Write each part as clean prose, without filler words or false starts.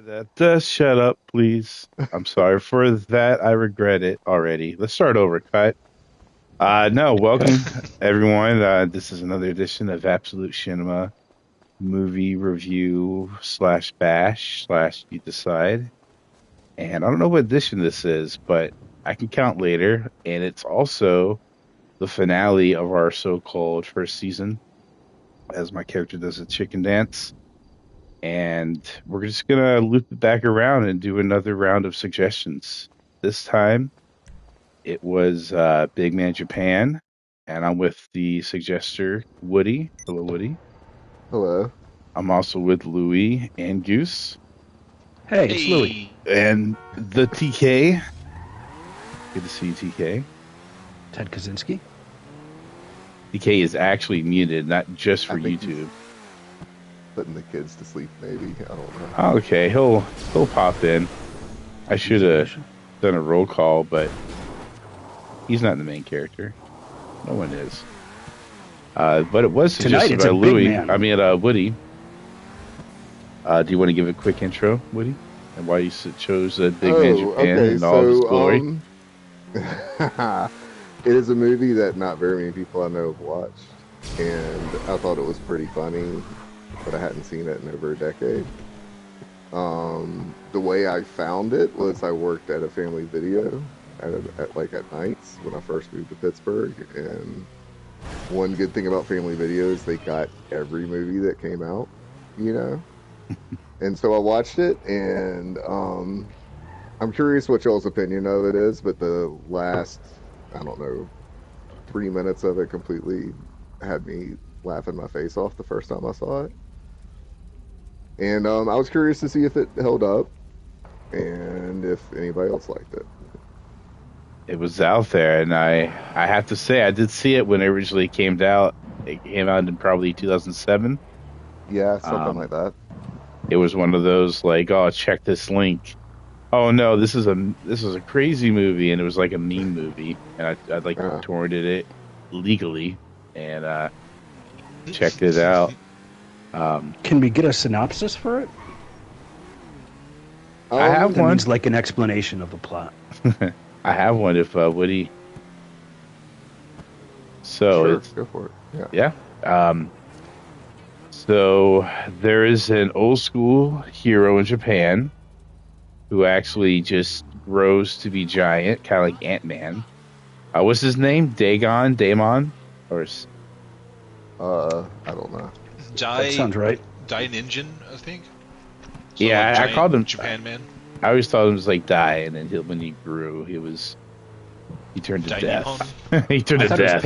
Shut up, please. I'm sorry for that. I regret it already. Let's start over. Cut. No, Okay. welcome everyone. This is another edition of Absolute Shenema movie review slash bash slash you decide. And I don't know what edition this is, but I can count later. And it's also the finale of our so-called first season, as my character does a chicken dance. And we're just gonna loop it back around and do another round of suggestions. This time it was Big Man Japan, and I'm with the suggester Woody. Hello, Woody. Hello. I'm also with Louie and Goose Hey, it's Louie. Hey, and the TK. Good to see you, TK. Ted Kaczynski. TK is actually muted, not just I for think he's YouTube. putting the kids to sleep, maybe. I don't know. Oh, okay, he'll pop in. I should have done a roll call, but he's not the main character. No one is. But it was Tonight suggested it's by a big Louis. man. I mean, Woody. Do you want to give a quick intro, Woody, and why you chose Big Man Japan Okay. and all of his glory? It is a movie that not very many people I know have watched, and I thought it was pretty funny, but I hadn't seen it in over a decade. The way I found it was I worked at a family video at nights when I first moved to Pittsburgh, and one good thing about family videos, they got every movie that came out, you know. And so I watched it, and I'm curious what y'all's opinion of it is, but the last, I don't know, 3 minutes of it completely had me laughing my face off the first time I saw it. And I was curious to see if it held up and if anybody else liked it. It was out there, and I have to say I did see it when it originally came out. It came out in probably 2007. Yeah, something Um, like that. it was one of those like, oh, check this link. Oh no, this is a crazy movie, and it was like a meme movie, and I like Uh, torrented it legally and checked it out. Um, Can we get a synopsis for it? I have That one. means like an explanation of the plot. I have one if Woody. So sure, it's go for it. Yeah. yeah. So there is an old school hero in Japan who actually just grows to be giant, kind of like Ant-Man. What's his name? Daemon, or I don't know. That sounds right. Die Ninja, I think. So yeah, like I giant called him. Japan Man. I always thought it was like Die, and then when he grew, he turned to Daimon? death. He turned I to thought it was death.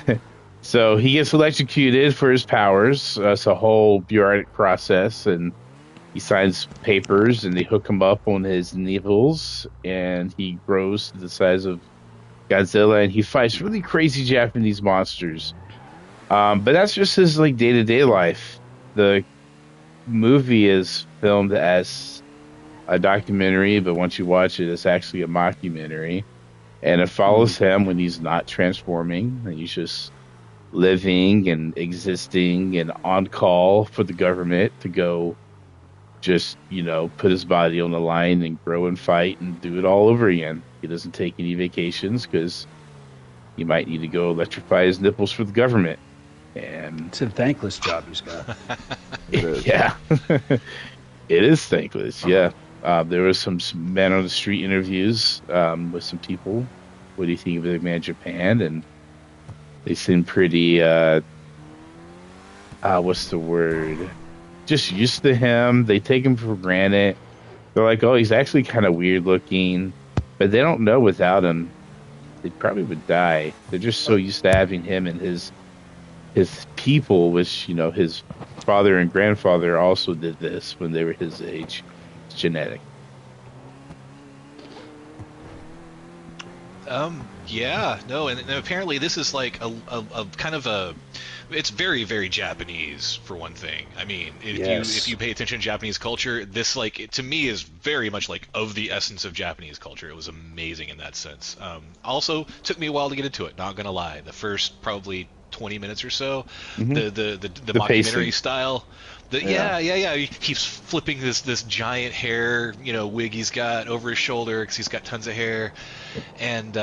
Pedro. So he gets electrocuted for his powers. It's a whole bureaucratic process, and he signs papers, and they hook him up on his nipples, and he grows to the size of Godzilla, and he fights really crazy Japanese monsters. But that's just his like day to day life. The movie is filmed as a documentary, but once you watch it, it's actually a mockumentary, and it follows him when he's not transforming, and he's just living and existing and on call for the government to go just, put his body on the line and grow and fight and do it all over again. He doesn't take any vacations because he might need to go electrify his nipples for the government. And It's a thankless job he's got. It is. yeah, it is thankless. Yeah. There was some men on the street interviews with some people. What do you think of Big Man Japan? And they seem pretty, what's the word? Just used to him. They take him for granted. They're like, oh, he's actually kind of weird looking. But they don't know without him, they probably would die. They're just so used to having him and his people, which, his father and grandfather also did this when they were his age. It's genetic. Yeah, no, and apparently this is like a kind of a. It's very, very Japanese for one thing. I mean, if you pay attention to Japanese culture, this to me is very much like of the essence of Japanese culture. It was amazing in that sense. Also, took me a while to get into it. Not gonna lie, the first probably 20 minutes or so. Mhm. The The mockumentary pacing. style. Yeah. He keeps flipping this giant hair, wig he's got over his shoulder because he's got tons of hair, and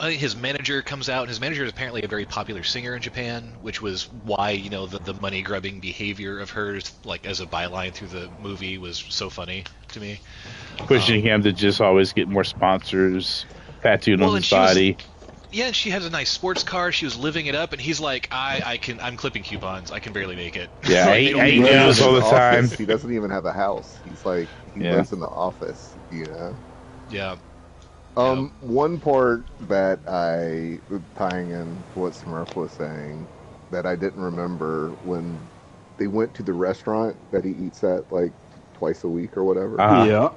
his manager comes out. His manager is apparently a very popular singer in Japan, which was why the money grubbing behavior of hers, like as a byline through the movie, was so funny to me. Pushing him to just always get more sponsors tattooed on and his body. Yeah, and she has a nice sports car. She was living it up, and he's like, I'm clipping coupons. I can barely make it. Yeah, Like, I they don't eat need noodles that. all the time. He doesn't even have a house. He's like, he Yeah. lives in the office, Yeah. One part that tying in what Smurf was saying, that I didn't remember when they went to the restaurant that he eats at like twice a week or whatever. Yeah.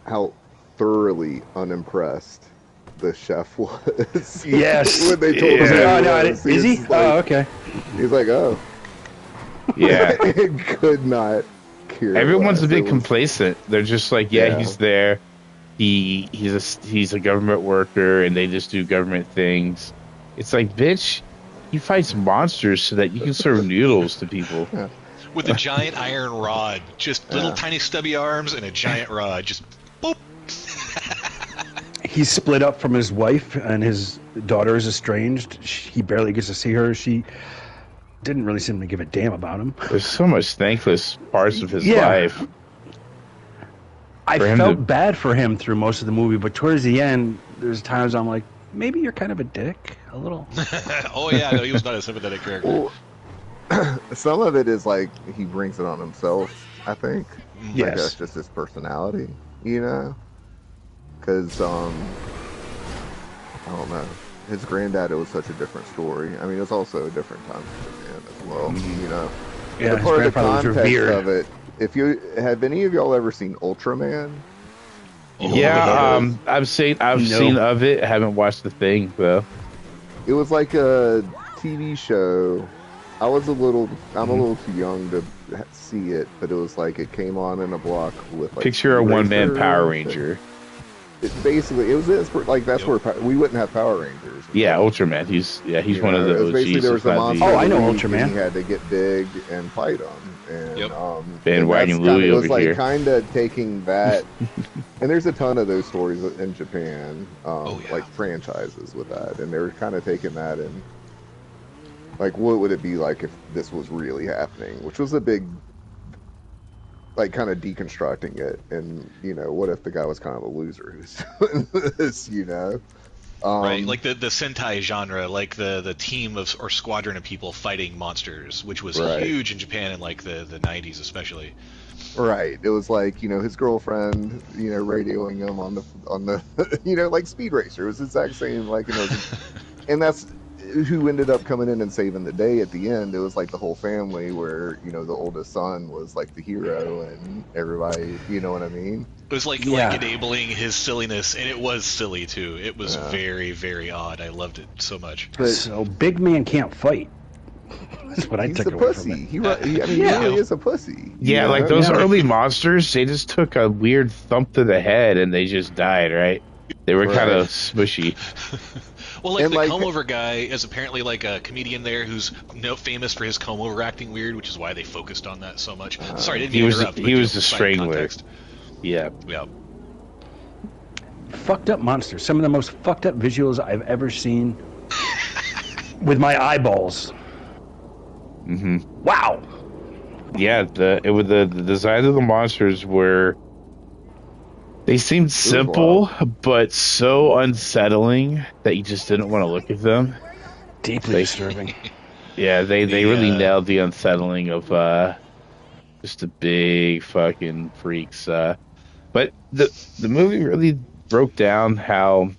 How thoroughly unimpressed the chef was. Yes. When they told him, Yeah. that Is he? Oh, okay. He's like, oh, Yeah. it could not care. Everyone's a less. bit It was- complacent. They're just like, yeah, Yeah. he's there. He's a government worker, and they just do government things. It's like, bitch, he fights monsters so that you can serve noodles to people. With a giant iron rod, just little tiny stubby arms and a giant rod, just boop. He's split up from his wife, and his daughter is estranged. He barely gets to see her. She didn't really seem to give a damn about him. There's so much thankless parts of his Yeah. life. I For him felt to- bad for him through most of the movie, but towards the end, there's times I'm like, maybe you're kind of a dick, a little. Oh yeah, no, he was not a sympathetic character. Well, some of it is like he brings it on himself, I think. Like Yes. that's just his personality, Because, I don't know. His granddad, it was such a different story. I mean, it's also a different time for Japan as well, Yeah, But his part of the grandfather was context revered. of it, if you have any of y'all ever seen Ultraman? Oh, Yeah, I've seen No. of it. I haven't watched the thing though. It was like a TV show. I'm a little too young to see it, but it was like it came on in a block with like Picture a one-man Racer. Power Ranger. It was this, like that's where we wouldn't have Power Rangers. Yeah, Ultraman. He's You one of know, it the was basically OGs. there was a of 5D. monster. Oh, I know of the week, Ultraman. and he had to get big and fight them. And, Yep. Bandwagon and that's Louie it was over like here. kind of taking that, and there's a ton of those stories in Japan, like franchises with that, and they were kind of taking that and like, what would it be like if this was really happening? Which was a big, like, kind of deconstructing it, and what if the guy was kind of a loser who's doing this, Right, like the Sentai genre, like the team of or squadron of people fighting monsters, which was Right. huge in Japan in like the 90s especially. Right. It was like, his girlfriend, radioing him on the, like Speed Racer. It was the exact same, like, and that's who ended up coming in and saving the day at the end. It was like the whole family where, the oldest son was like the hero and everybody, you know what I mean? It was like enabling his silliness, and it was silly too. It was very, very odd. I loved it so much. But So big man can't fight. That's what I he's took a away from pussy. it. He really is a pussy. Yeah, like those early monsters, they just took a weird thump to the head and they just died, right? They were kind of smushy. Well, like And, the like- comb-over guy is apparently like a comedian there who's famous for his comb-over acting weird, which is why they focused on that so much. Sorry, I didn't mean to interrupt. He was the side strangler. context. Yeah. Yeah. Fucked up monsters. Some of the most fucked up visuals I've ever seen with my eyeballs. hmm Wow. Yeah, the design of the monsters were, they seemed simple but so unsettling that you just didn't want to look at them. Deeply disturbing. Yeah, they really nailed the unsettling of just the big fucking freaks. But the movie really broke down how,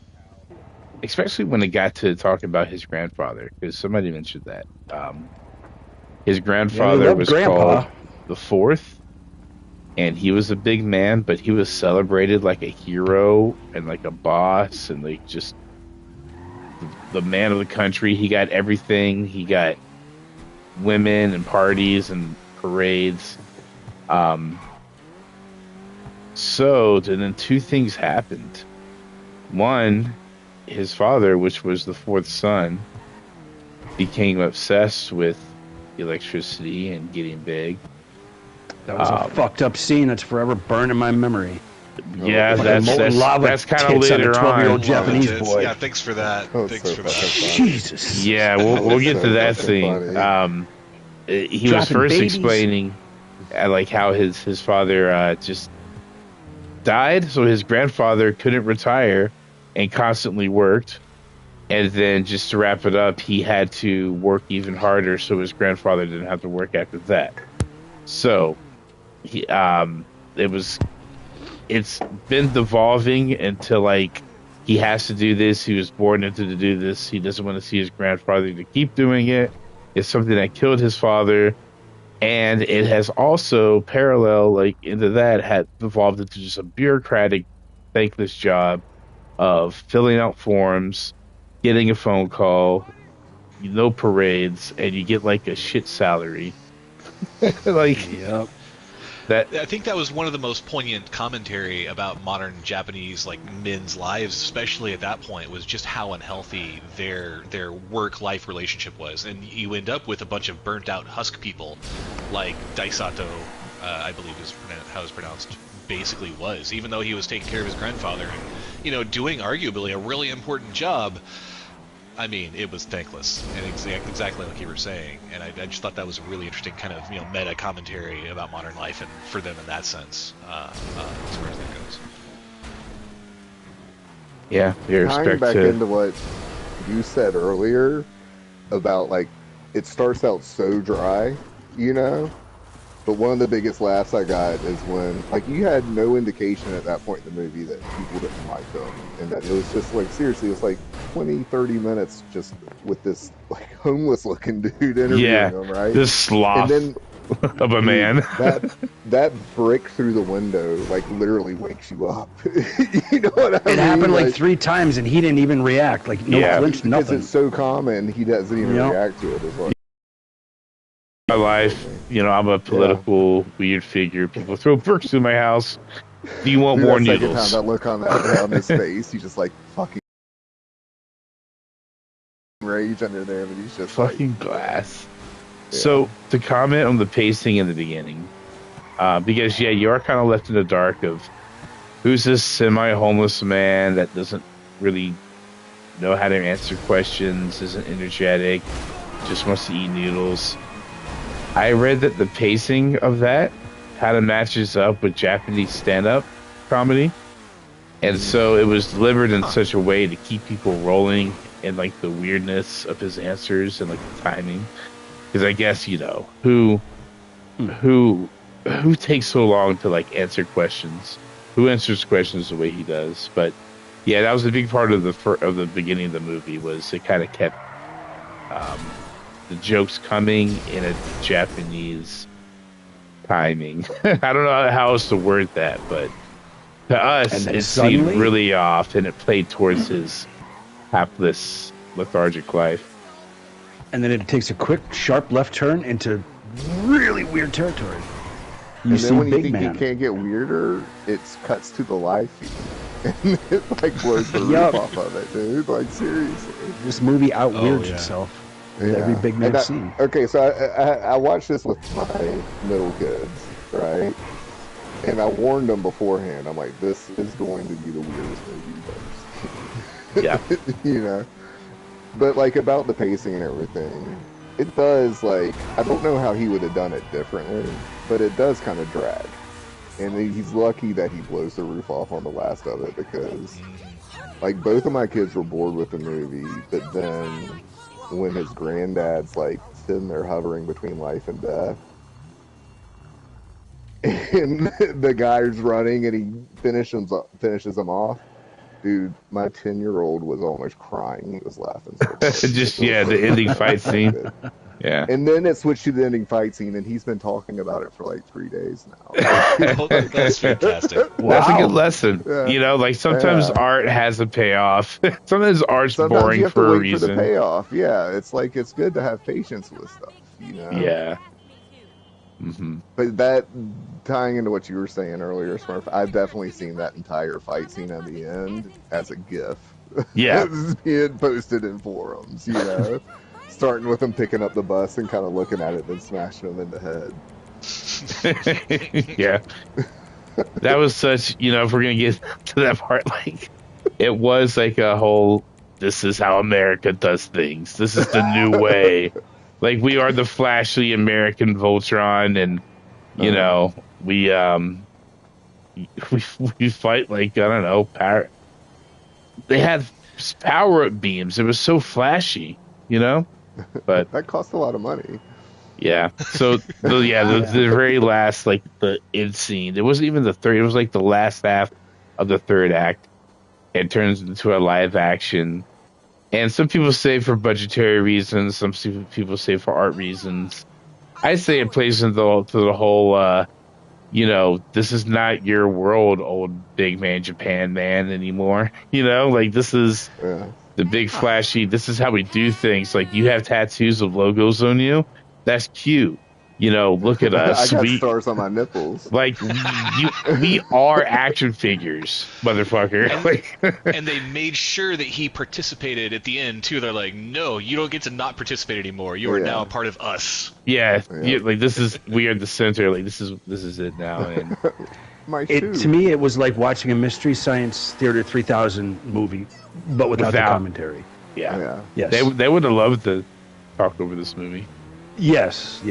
especially when it got to talking about his grandfather, because somebody mentioned that. His grandfather was called the Fourth, and he was a big man, but he was celebrated like a hero and like a boss and like just the man of the country. He got everything. He got women and parties and parades. So then two things happened. One, his father, which was the fourth son, became obsessed with electricity and getting big. That was a fucked up scene that's forever burned in my memory. Yeah, molten lava that's kind of tits on a later 12-year-old on. Japanese boy. Yeah, thanks for that. Oh, Thanks so for that. fucking Jesus. Yeah, we'll get to that scene. funny. He was Dropping first babies. explaining like how his father just died, so his grandfather couldn't retire and constantly worked. And then just to wrap it up, he had to work even harder so his grandfather didn't have to work after that. So he it's been devolving until like he has to do this. He was born into to do this. He doesn't want to see his grandfather to keep doing it. It's something that killed his father. And it has also parallel like into that had evolved into just a bureaucratic, thankless job of filling out forms, getting a phone call, no parades, and you get like a shit salary. Like Yep. that. I think that was one of the most poignant commentary about modern Japanese like men's lives, especially at that point, was just how unhealthy their work-life relationship was, and you end up with a bunch of burnt-out husk people, like Daisato, I believe is how it's pronounced, basically was, even though he was taking care of his grandfather and doing arguably a really important job. I mean, it was thankless, and exactly like you were saying. And I just thought that was a really interesting kind of meta commentary about modern life, and for them in that sense, as far as that goes. Yeah, your Tying respect back to into what you said earlier about like it starts out so dry, but one of the biggest laughs I got is when like you had no indication at that point in the movie that people didn't like them, and that it was just like seriously, it was like 20-30 minutes just with this like homeless looking dude interviewing him, right? This sloth and then of a man. that brick through the window like literally wakes you up. You know what I mean? It happened like 3 times, and he didn't even react. Like no flinch, because nothing. it's so common, he doesn't even react to it as well. My life, I'm a political weird figure. People throw bricks through my house. Do you want more that noodles? That look on his face, he's just like fucking rage under there, but he's just fucking like, glass. Yeah. So to comment on the pacing in the beginning, because you are kind of left in the dark of who's this semi-homeless man that doesn't really know how to answer questions, isn't energetic, just wants to eat noodles. I read that the pacing of that kind of matches up with Japanese stand-up comedy, and so it was delivered in such a way to keep people rolling and like the weirdness of his answers and like the timing. Because I guess who takes so long to like answer questions? Who answers questions the way he does? But yeah, that was a big part of the beginning of the movie. Was it kind of kept the jokes coming in a Japanese timing. I don't know how else to word that, but to us it seemed really off, and it played towards his hapless, lethargic life. And then it takes a quick, sharp left turn into really weird territory. And then when you think it can't get weirder, it cuts to the live feed. And it like blows the roof off of it, dude. Like seriously. This movie out-weirds itself. Every big man scene. Okay, so I watched this with my middle kids, right? And I warned them beforehand. I'm like, this is going to be the weirdest movie ever. Yeah. But like about the pacing and everything, it does like, I don't know how he would have done it differently, but it does kind of drag. And he's lucky that he blows the roof off on the last of it, because like both of my kids were bored with the movie, but then when his granddad's like sitting there hovering between life and death, and the guy's running and he finishes him off, dude, my 10-year-old was almost crying. He was laughing so much. Just the ending fight scene. Yeah. And then it switched to the ending fight scene, and he's been talking about it for like 3 days now. That's fantastic. Wow. That's a good lesson. Yeah. Like sometimes art has a payoff. Sometimes art's boring you have for to a wait reason. For the payoff. Yeah, it's like it's good to have patience with stuff. Yeah. Mm-hmm. But that, tying into what you were saying earlier, Smurf, I've definitely seen that entire fight scene at the end as a GIF. Yeah. It's being posted in forums, Starting with him picking up the bus and kind of looking at it, then smashing him in the head. Yeah. That was such, if we're going to get to that part, like, it was like a whole, this is how America does things. This is the new way. Like, we are the flashy American Voltron, and, we fight like, I don't know, power. They had power-up beams. It was so flashy, But that cost a lot of money. Yeah. So the very last, like, the end scene. It wasn't even the third. It was like the last half of the third act. It turns into a live action, and some people say for budgetary reasons. Some people say for art reasons. I say it plays into the whole. This is not your world, old big man Japan man anymore. Like, this is the big flashy. This is how we do things. Like, you have tattoos of logos on you. That's cute. Look at us. I got stars on my nipples. Like, we are action figures, motherfucker. And they made sure that he participated at the end too. They're like, no, you don't get to not participate anymore. You are now a part of us. Yeah. Like, we are the center. Like, this is it now. And to me, it was like watching a Mystery Science Theater 3000 movie, but without the commentary. Yeah. Yes. They would have loved to talk over this movie. Yes.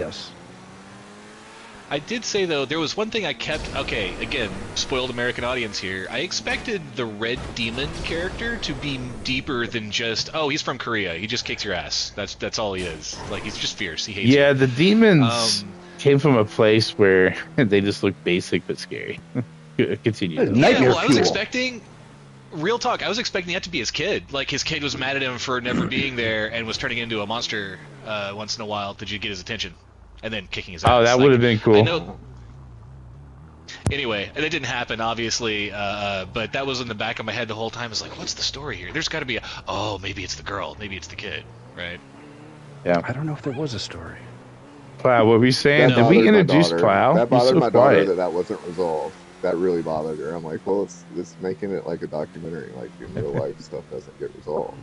I did say, though, there was one thing I kept... Okay, again, spoiled American audience here. I expected the Red Demon character to be deeper than just, oh, he's from Korea. He just kicks your ass. That's all he is. Like, he's just fierce. He hates you. Yeah, the demons came from a place where they just look basic but scary. Continue. I was expecting... Real talk, I was expecting that to be his kid. Like, his kid was mad at him for never being there and was turning into a monster once in a while to get his attention. And then kicking his ass. Oh, that would have been cool. I know. Anyway, that didn't happen, obviously, but that was in the back of my head the whole time. I was like, what's the story here? There's got to be maybe it's the girl, maybe it's the kid, right? Yeah. I don't know if there was a story. Plow, what were we saying? Did we introduce Plow? That bothered my daughter that wasn't resolved. That really bothered her. I'm like, well, it's making it like a documentary. Like, in real life, stuff doesn't get resolved,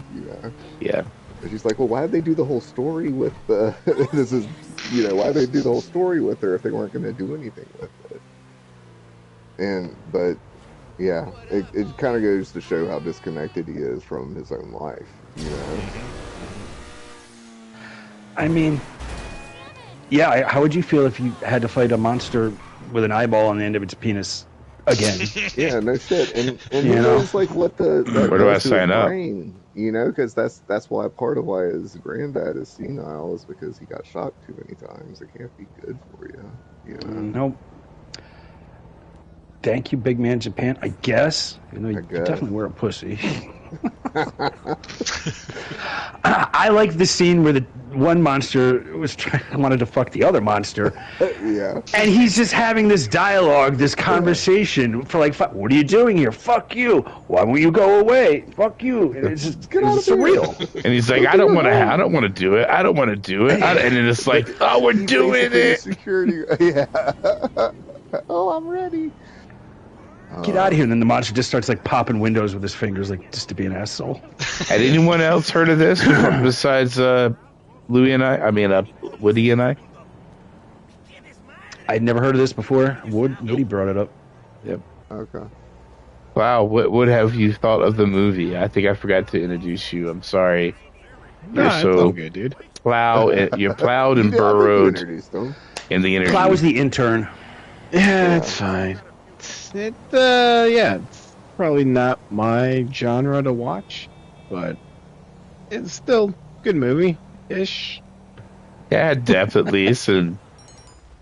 Yeah. And she's like, well, why did they do the whole story with the... this is, why did they do the whole story with her if they weren't going to do anything with it? But, yeah, it kind of goes to show how disconnected he is from his own life, I mean, yeah, how would you feel if you had to fight a monster with an eyeball on the end of its penis again? Yeah, no shit. And who knows, like, what where do I sign up? Brain, because that's why part of why his granddad is senile is because he got shot too many times. It can't be good for you. Nope. Thank you, big man Japan. I guess. You definitely were a pussy. I like the scene where the one monster wanted to fuck the other monster. Yeah. And he's just having this dialogue, this conversation for like, what are you doing here? Fuck you. Why won't you go away? Fuck you. And it's just surreal. And he's like, I don't want to do it. I don't want to do it. And then it's like, oh, we're doing it. Security. Yeah. Oh, I'm ready. Get out of here. And then the monster just starts like popping windows with his fingers, like just to be an asshole. Had anyone else heard of this besides Louie and I? I mean, Woody and I? I'd never heard of this before. Woody brought it up. Yep. Okay. Wow. What have you thought of the movie? I think I forgot to introduce you. I'm sorry. No, it's all good, dude. You're plowed and burrowed in the interview. Plow was the intern. Yeah, it's fine. It's probably not my genre to watch, but it's still a good movie-ish. Yeah, it had depth at least, and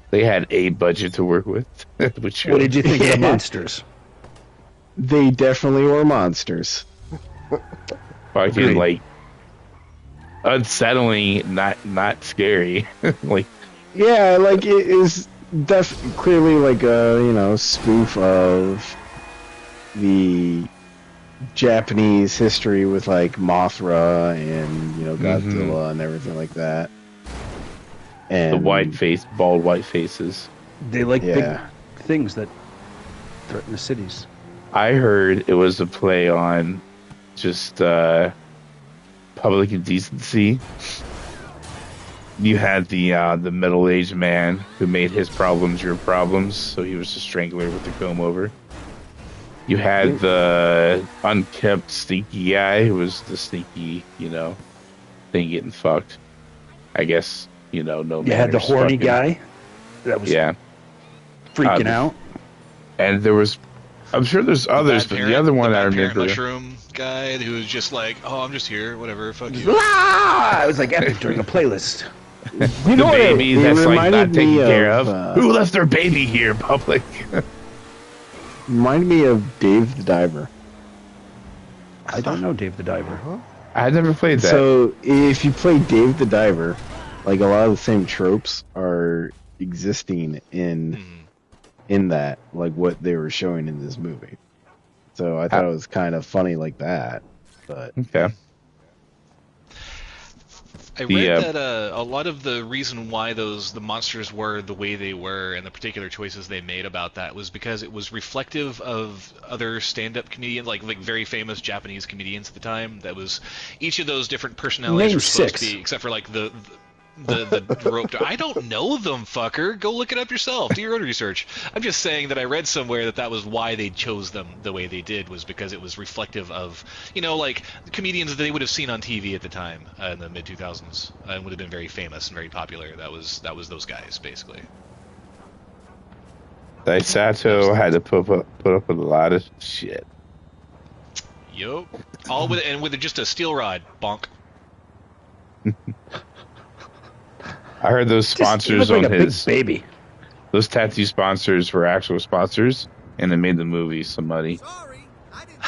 they had a budget to work with. What did you think of the monsters? They definitely were monsters. Fucking, like, unsettling, not scary. Like, yeah, like, it is clearly like a spoof of the Japanese history with like Mothra and Godzilla and everything like that. And the bald white faces. They like big things that threaten the cities. I heard it was a play on just public indecency. You had the middle-aged man who made his problems your problems, so he was a strangler with the comb over. You had the unkempt, sneaky guy who was the sneaky, thing getting fucked. I guess, no. You had the horny guy that was freaking out. And there was, I'm sure there's others, but the other one I remember. Mushroom guy who was just like, oh, I'm just here, whatever, fuck you. I was like epic during a playlist. You know, the baby that's like not taken care of. Who left their baby here in public? Reminded me of Dave the Diver. I don't know Dave the Diver. Huh? I never played that. So if you play Dave the Diver, like a lot of the same tropes are existing in that, like what they were showing in this movie. So I thought it was kind of funny like that. But okay. I read that a lot of the reason why the monsters were the way they were and the particular choices they made about that was because it was reflective of other stand-up comedians, like very famous Japanese comedians at the time. That was each of those different personalities were supposed to be, except for like the rope. I don't know them, fucker. Go look it up yourself. Do your own research. I'm just saying that I read somewhere that was why they chose them the way they did, was because it was reflective of, like the comedians that they would have seen on TV at the time in the mid 2000s and would have been very famous and very popular. That was those guys basically. Daisato had to put up with a lot of shit. Yup. All with just a steel rod, bonk. I heard those sponsors like on his baby. Those tattoo sponsors were actual sponsors, and it made the movie some money. Sorry, I didn't.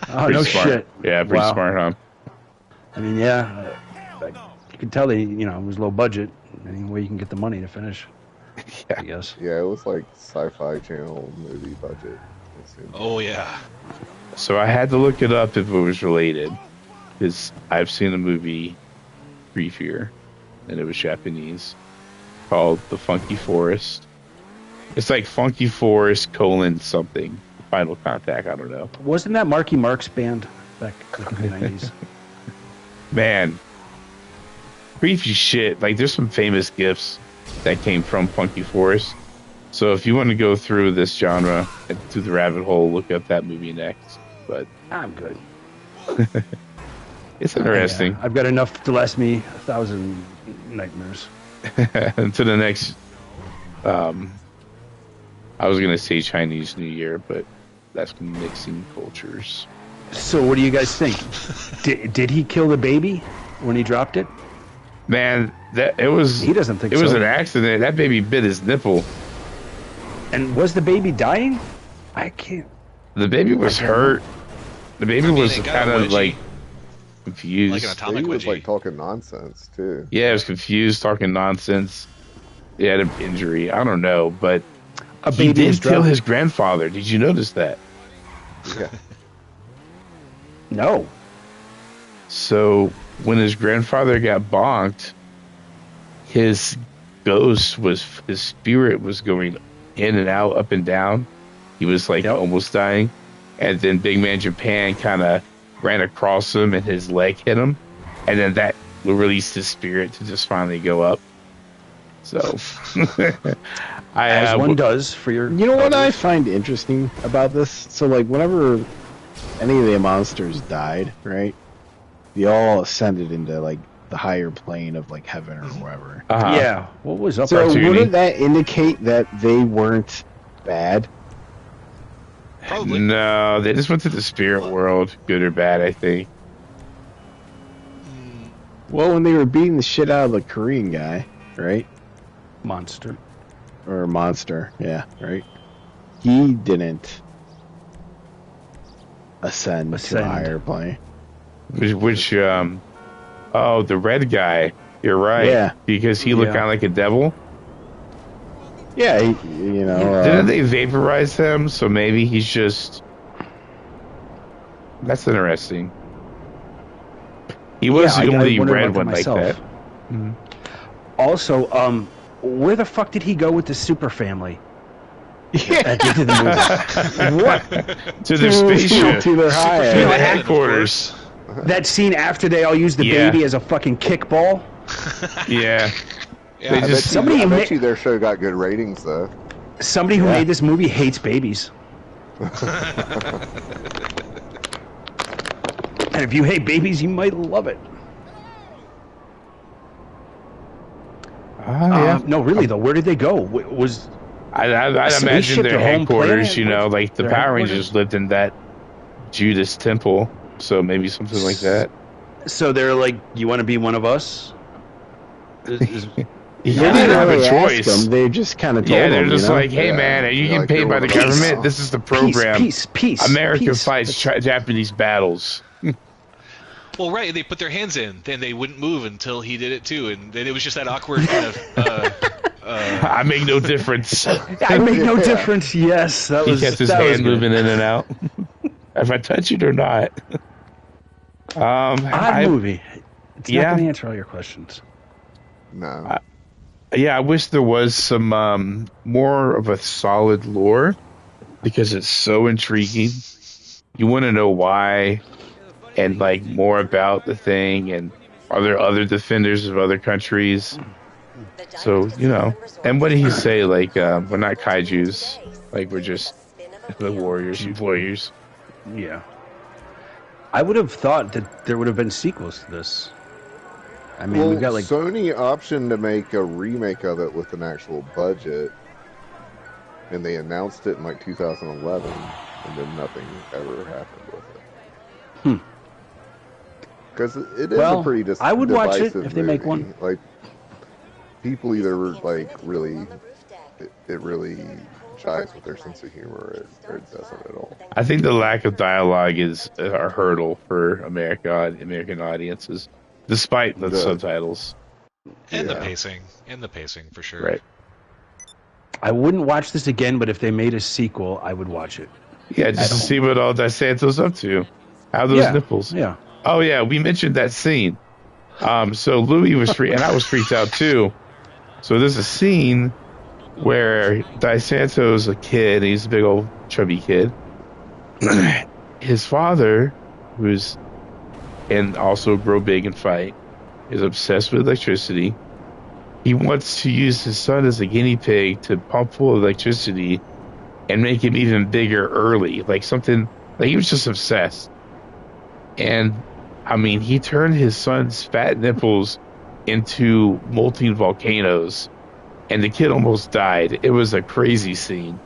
Oh, no smart. shit. Yeah, pretty smart, huh? I mean, yeah, you could tell it was low budget. Any way you can get the money to finish. Yeah. I guess. Yeah, it was like Sci-Fi Channel movie budget. Oh yeah. So I had to look it up if it was related, because I've seen a movie brief here, and it was Japanese, called The Funky Forest. It's like Funky Forest : something. Final Contact, I don't know. Wasn't that Marky Mark's band back in the 90s? Man, creepy shit. Like, there's some famous gifs that came from Funky Forest. So if you want to go through this genre and through the rabbit hole, look up that movie next. But I'm good. It's interesting. Yeah, I've got enough to last me 1,000 nightmares. To the next, I was going to say Chinese New Year, but that's mixing cultures. So what do you guys think? Did he kill the baby when he dropped it? Man, he doesn't think so. It was an accident. That baby bit his nipple. And was the baby dying? I can't. The baby was hurt. The baby was kind of like confused. Like an atomic he was wedgie. like talking nonsense too. Yeah, he was confused, talking nonsense. He had an injury. I don't know, but he did kill his grandfather. Did you notice that? Yeah. No. So when his grandfather got bonked, his spirit was going in and out, up and down. He was like almost dying. And then Big Man Japan kind of ran across him and his leg hit him. And then that released his spirit to just finally go up. So, as one does for your. You know what I find interesting about this? So, like, whenever any of the monsters died, right? They all ascended into like the higher plane of like heaven or wherever. Yeah. What was up? So wouldn't that indicate that they weren't bad? Probably. No, they just went to the spirit world, good or bad, I think. Well, when they were beating the shit out of the Korean guy, right? Monster. Or monster, yeah, right? He didn't ascend to a higher plane. The red guy. You're right. Yeah. Because he looked kind of like a devil. Yeah, didn't they vaporize him? So maybe he's just. That's interesting. He was the only red one like that. Mm-hmm. Also, where the fuck did he go with the super family? Yeah. At the end of the movie? What? To their spaceship. To their high headquarters. That scene after they all used the baby as a fucking kickball? Yeah. Yeah. They just I bet you their show got good ratings though. Somebody who made this movie hates babies. And if you hate babies, you might love it. yeah. No, really though. Where did they go? I'd a imagine spaceship their to home headquarters, planet? you know, like the Their Power headquarters? Rangers lived in that Judas temple, so maybe something like that. So they're like, you want to be one of us? They They didn't didn't have a really ask choice. them. They just kind of told Yeah, they're them, just you know? like, hey Yeah. man, are you You're getting like, paid you're by one the of us government? now. This is the program. Peace. America peace. fights Japanese battles. Well, right, they put their hands in, then they wouldn't move until he did it too, and then it was just that awkward kind of. I make no difference. I make no difference. Yes, that He was. kept his that was hand good. moving in and out. If I touch it or not. Odd movie. It's not yeah. going to answer all your questions. No. Yeah, I wish there was some more of a solid lore because it's so intriguing. You want to know why and like more about the thing, and are there other defenders of other countries? So, you know, and what did he say? Like, we're not kaijus, like we're just the warriors. Yeah. I would have thought that there would have been sequels to this. I mean, Well, we've got like Sony optioned to make a remake of it with an actual budget, and they announced it in like 2011, and then nothing ever happened with it. Because it is a pretty divisive I would watch it if they make movie. one. Like, people either like really, it really jives with their sense of humor, or it doesn't at all. I think the lack of dialogue is a hurdle for American audiences, despite the subtitles. And Yeah. the pacing for sure. Right. I wouldn't watch this again, but if they made a sequel, I would watch it. Yeah, just to see what all Dos Santos up to. How those nipples. Yeah. Oh yeah, we mentioned that scene. So Louis was free, and I was freaked out too. So there's a scene where Dos Santos a kid. He's a big old chubby kid. His father, who's and also grow big and fight, is obsessed with electricity. He wants to use his son as a guinea pig to pump full of electricity and make him even bigger early. Like something, like he was just obsessed. And I mean, he turned his son's fat nipples into molten volcanoes, and the kid almost died. It was a crazy scene.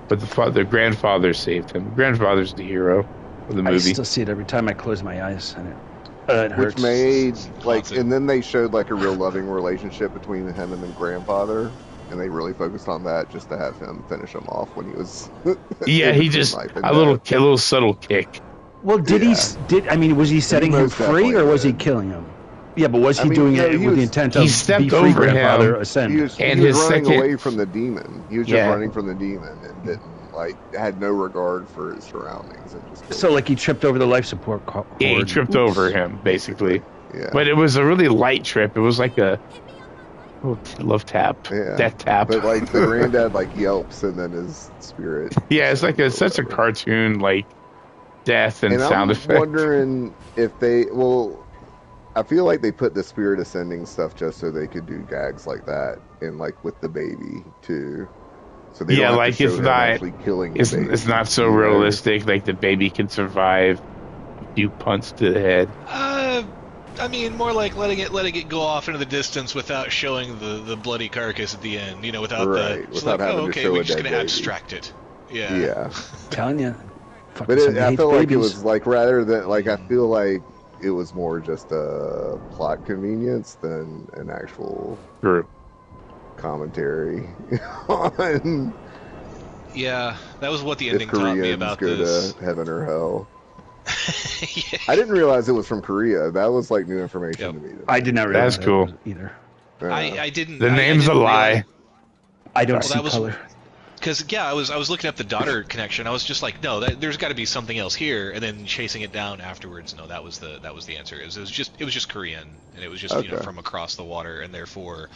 But the grandfather saved him. Grandfather's the hero of the movie. I still see it every time I close my eyes, and it hurts. Which made like, and then they showed like a real loving relationship between him and the grandfather, and they really focused on that just to have him finish him off when he was. Yeah, he just a little subtle kick. Well, I mean, was he setting him most free, or definitely was he did. killing him? Yeah, but was he doing no, it he with the was- intent he of stepped be free over him. grandfather ascend? He was And running his second- away from the demon. He was just Yeah. running from the demon and didn't had no regard for his surroundings and just killed So, him. like, he tripped over the life support cord. Yeah, he tripped over him, basically. Yeah. But it was a really light trip. It was like a love tap, Yeah. death tap. But like the granddad like yelps and then his spirit. Yeah, it's like such a cartoon, like death and sound I'm effect. wondering if I feel like they put the spirit ascending stuff just so they could do gags like that, and like with the baby too. So they Yeah, don't have like to show it's him not- actually killing. It's the baby, it's not so you know? realistic. Like the baby can survive a few punts to the head. I mean, more like letting it go off into the distance without showing the bloody carcass at the end. You know, without Right, it's without like, having to okay, show we're a just dead gonna baby. abstract it. Yeah. Yeah, Telling you. but I feel like it was like rather than like I feel like it was more just a plot convenience than an actual True. commentary on Yeah, that was what the if ending taught me Koreans about go this. to heaven or hell. Yeah. I didn't realize it was from Korea. That was like new information Yep. to me. I did not realize That's cool. that either. Yeah. I didn't. The I name's a didn't lie. realize- I don't Well, see that was- color. Because I was looking up the daughter connection. I was just like, no, there's got to be something else here. And then chasing it down afterwards, no, that was the answer. It was just Korean, and it was just Okay. from across the water, and therefore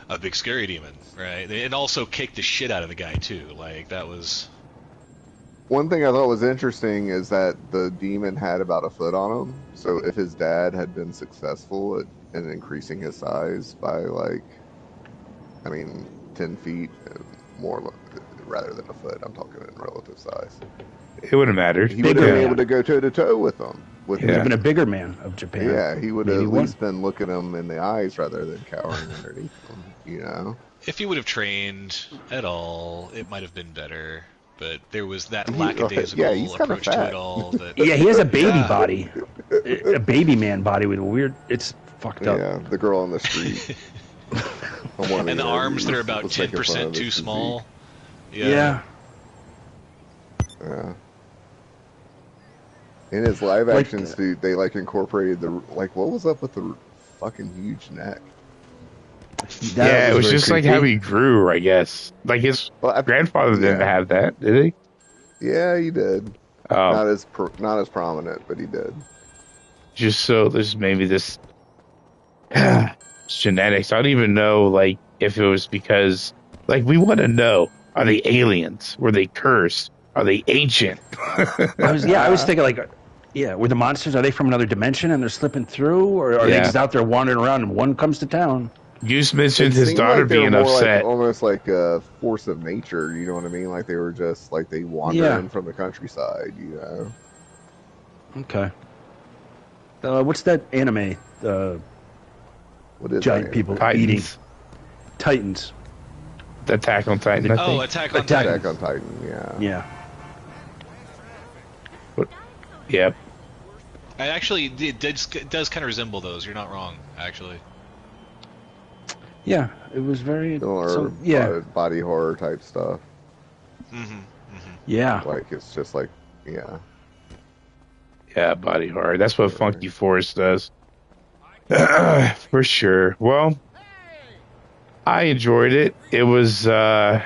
a big scary demon, right? And also kicked the shit out of the guy too. Like that was. One thing I thought was interesting is that the demon had about a foot on him. So if his dad had been successful at and increasing his size by like, 10 feet and more rather than a foot. I'm talking in relative size. It wouldn't have mattered. He would have been able to go toe to toe with them. He would have been a bigger man of Japan. Yeah, he would have at least been looking them in the eyes rather than cowering underneath them. You know. If he would have trained at all, it might have been better. But there was that lackadaisical approach to it all. That, yeah, he has a baby body, a baby man body with a weird. It's fucked up. Yeah, the girl on the street. And the arms that are about 10% too small. Yeah. In his live action suit, they incorporated what was up with the fucking huge neck? It was just creepy. How he grew, I guess. Like his grandfather didn't have that, did he? Yeah, he did. Not as prominent, but he did. Just so there's maybe this genetics. I don't even know, if it was because, we want to know: are they aliens? Were they cursed? Are they ancient? I was thinking were the monsters? Are they from another dimension and they're slipping through, or are they just out there wandering around and one comes to town? Goose mentioned his daughter being upset. Almost like a force of nature, you know what I mean? Like they were just they wander in from the countryside, you know. Okay. What's that anime? What is giant people Titans. eating Titans. Attack on Titan. I think. Attack on Titan. Attack on Titan. Yeah. Yeah. Yep. It does kind of resemble those. You're not wrong, actually. Yeah, it was very similar. Body horror type stuff. Yeah. It's just yeah. Yeah, body horror. That's what Funky Forest does. For sure. Well, I enjoyed it. It was an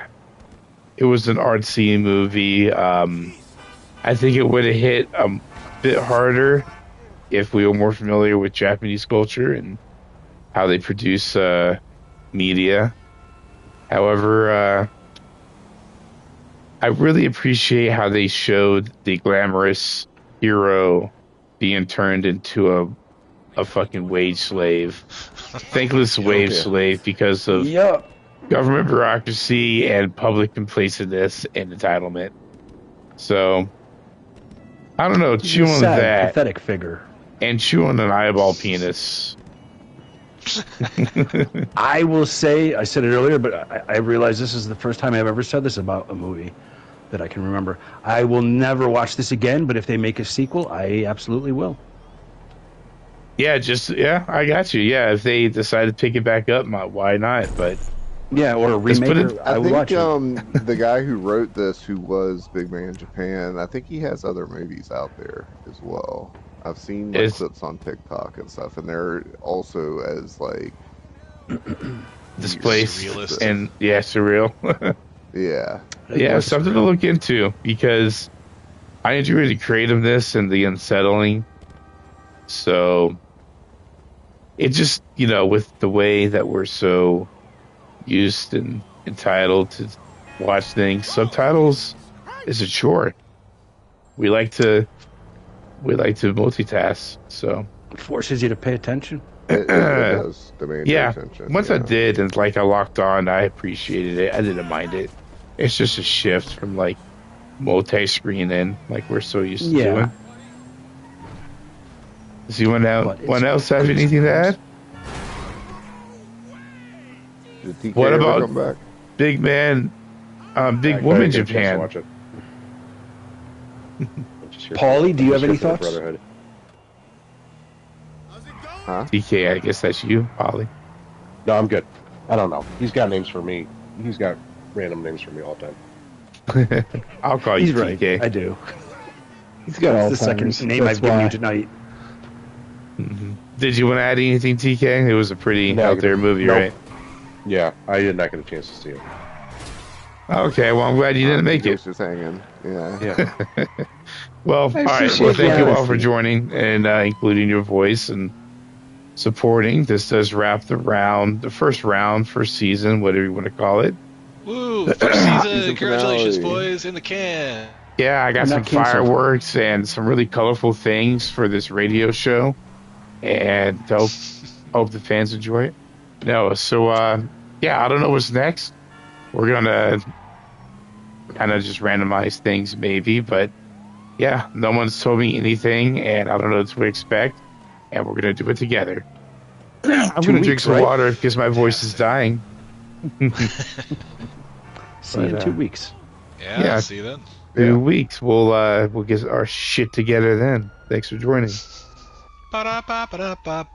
artsy movie. I think it would have hit a bit harder if we were more familiar with Japanese culture and how they produce media. However, I really appreciate how they showed the glamorous hero being turned into a fucking wage slave, thankless wage slave because of government bureaucracy and public complacentness and entitlement. So, I don't know, chew on that. Pathetic figure. And chew on an eyeball penis. I will say, I said it earlier, but I realize this is the first time I've ever said this about a movie that I can remember. I will never watch this again, but if they make a sequel, I absolutely will. Yeah, I got you. Yeah, if they decide to pick it back up, why not? But or a remake. I would watch it. The guy who wrote this, who was Big Man Japan, I think he has other movies out there as well. I've seen clips on TikTok and stuff, and they're also as displaced surrealist. And surreal. Yeah, something to look into because I enjoy the creativeness and the unsettling. So it just, with the way that we're so used and entitled to watch things, subtitles is a chore. We like to multitask, so it forces you to pay attention. It does demand attention. Once I did, and I locked on, I appreciated it. I didn't mind it. It's just a shift from multi-screening, we're so used to doing. Does anyone else have anything to add? What about Big Man, Big Woman Japan? Watch it. Paulie, do you have any thoughts? Huh? DK, I guess that's you, Paulie. No, I'm good. I don't know. He's got names for me. He's got random names for me all the time. I'll call you DK. I do. He's got all the second name I've given you tonight. Mm-hmm. Did you want to add anything, TK? It was a pretty out there movie, right? Yeah, I did not get a chance to see it. Okay, well, I'm glad you didn't make it. Just hanging. Yeah. Well, all right. Well, thank you all for joining and including your voice and supporting. This does wrap the first round, first season, whatever you want to call it. Woo! First season. Congratulations, boys, in the can. Yeah, I got some fireworks and some really colorful things for this radio show. And Hope the fans enjoy it. No, so yeah, I don't know what's next. We're gonna kind of just randomize things, maybe, but yeah, no one's told me anything, and I don't know what to expect, and we're gonna do it together. I'm gonna drink some water because my voice is dying. See you in 2 weeks. Yeah, see you then. 2 weeks. We'll get our shit together then. Thanks for joining. Ba-da-ba-ba-da-ba.